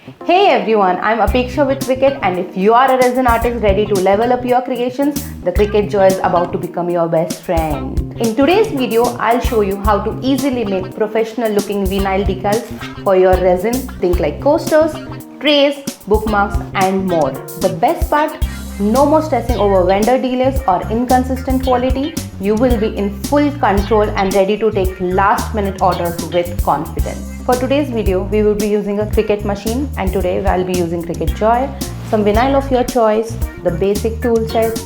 Hey everyone, I'm Apeksha with Cricut, and if you are a resin artist ready to level up your creations, the Cricut Joy is about to become your best friend. In today's video, I'll show you how to easily make professional looking vinyl decals for your resin. Think like coasters, trays, bookmarks and more. The best part, no more stressing over vendor delays or inconsistent quality. You will be in full control and ready to take last minute orders with confidence. For today's video, we will be using a Cricut machine, and today I'll be using Cricut Joy, some vinyl of your choice, the basic tool sets,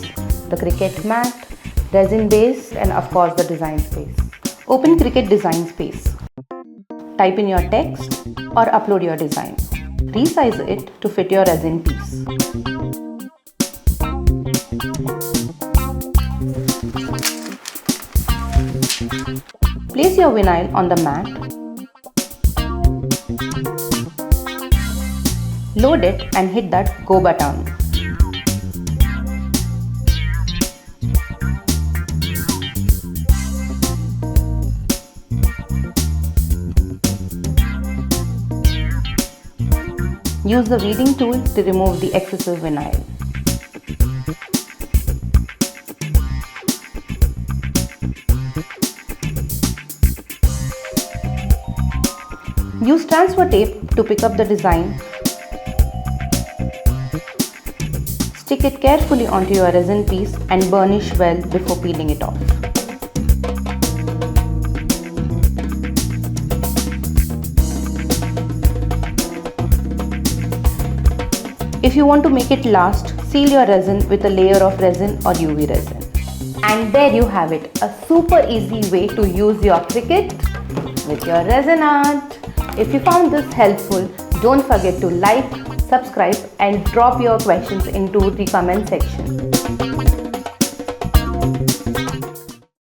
the Cricut mat, resin base and of course the design space. Open Cricut design space. Type in your text or upload your design. Resize it to fit your resin piece. Place your vinyl on the mat. Load it and hit that go button. Use the weeding tool to remove the excessive vinyl. Use transfer tape to pick up the design. Stick it carefully onto your resin piece and burnish well before peeling it off. If you want to make it last, seal your resin with a layer of resin or UV resin. And there you have it, a super easy way to use your Cricut with your resin art. If you found this helpful, don't forget to like, subscribe and drop your questions into the comment section.